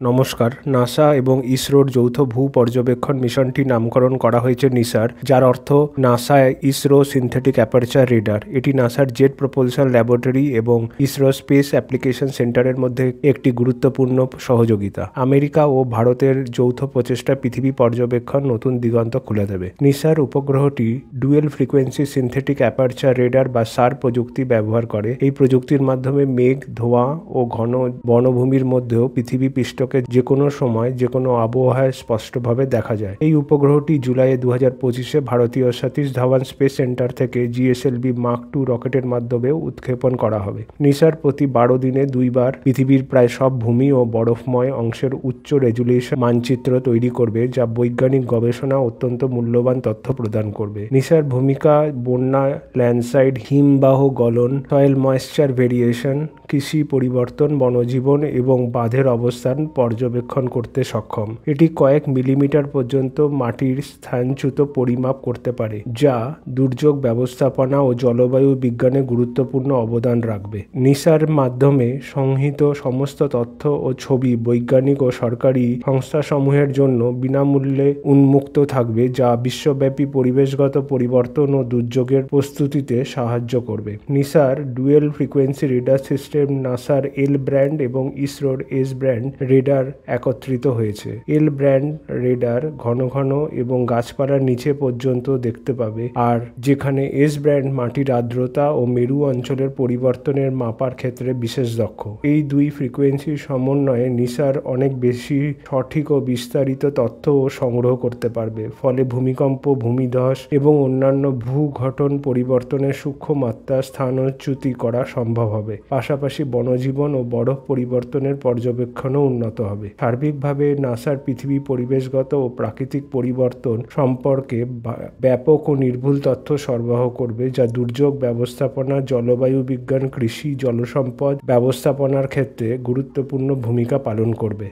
নমস্কার। নাসা এবং ইসরোর যৌথ ভূ পর্যবেক্ষণ মিশনটি নামকরণ করা হয়েছে নিসার, যার অর্থ NASA ISRO synthetic aperture radar. এটি নাসার জেট প্রোপালশন ল্যাবরেটরি এবং ইসরো স্পেস অ্যাপ্লিকেশন সেন্টারের মধ্যে একটি গুরুত্বপূর্ণ সহযোগিতা। আমেরিকা ও ভারতের যৌথ প্রচেষ্টা পৃথিবী পর্যবেক্ষণ নতুন দিগন্ত খুলে দেবে। নিসার উপগ্রহটি dual frequency synthetic aperture radar বা সার প্রযুক্তি ব্যবহার করে। এই প্রযুক্তির মাধ্যমে মেঘ, ধোঁয়া ও ঘন বনভূমির মধ্যেও পৃথিবী পৃষ্ঠকে যে কোনো সময় যে কোনো আবহাওয়ায় স্পষ্টভাবে দেখা যায়। এই উপগ্রহটি জুলাই 2025-এ ভারতীয় সতীশ ধাওয়ান স্পেস সেন্টার থেকে জিএসএলভি মার্ক 2 রকেটের মাধ্যমে উৎক্ষেপণ করা হবে। নিসার প্রতি 12 দিনে 2 বার পৃথিবীর প্রায় সব ভূমি ও বরফময় অংশের উচ্চ রেজুলেশন মানচিত্র তৈরি করবে, যা বৈজ্ঞানিক গবেষণা অত্যন্ত মূল্যবান তথ্য প্রদান করবে। নিসার ভূমিকা বন্যা, ল্যান্ডস্লাইড, হিমবাহ গলন, সয়েল ময়েশ্চার ভেরিয়েশন, কৃষি পরিবর্তন, বনজীবন এবং বাঁধের অবস্থান পর্যবেক্ষণ করতে সক্ষম। এটি কয়েক মিলিমিটার পর্যন্ত মাটির স্থানচ্যুত পরিমাপ করতে পারে, যা দুর্যোগ ব্যবস্থাপনা ও জলবায়ু বিজ্ঞানে গুরুত্বপূর্ণ অবদান রাখবে। নিসার মাধ্যমে সংগৃহীত সমস্ত তথ্য ও ছবি বৈজ্ঞানিক ও সরকারি সংস্থাসমূহের জন্য বিনামূল্যে উন্মুক্ত থাকবে, যা বিশ্বব্যাপী পরিবেশগত পরিবর্তন ও দুর্যোগের প্রস্তুতিতে সাহায্য করবে। NISAR dual frequency radar system, নাসার এল ব্র্যান্ড এবং ইসরোর এস ব্র্যান্ড রেডার একত্রিত হয়েছে। এল ব্র্যান্ড রেডার ঘন ঘন এবং গাছপালার নিচে পর্যন্ত দেখতে পাবে, আর যেখানে এস ব্র্যান্ড মাটির আর্দ্রতা ও মেরু অঞ্চলের পরিবর্তনের মাপার ক্ষেত্রে বিশেষ দক্ষ। এই দুই ফ্রিকোয়েন্সির সমন্বয়ে নিসার অনেক বেশি সঠিক ও বিস্তারিত তথ্য সংগ্রহ করতে পারবে, ফলে ভূমিকম্প, ভূমিধস এবং অন্যান্য ভূগঠন পরিবর্তনের সূক্ষ্ম মাত্রা স্থানচ্যুতি করা সম্ভব হবে। পাশাপাশি বনজীবন ও বরফ পরিবর্তনের পর্যবেক্ষণও উন্নত হবে। সার্বিকভাবে নাসার পৃথিবী পরিবেশগত ও প্রাকৃতিক পরিবর্তন সম্পর্কে ব্যাপক ও নির্ভুল তথ্য সরবরাহ করবে, যা দুর্যোগ ব্যবস্থাপনা, জলবায়ু বিজ্ঞান, কৃষি, জলসম্পদ ব্যবস্থাপনার ক্ষেত্রে গুরুত্বপূর্ণ ভূমিকা পালন করবে।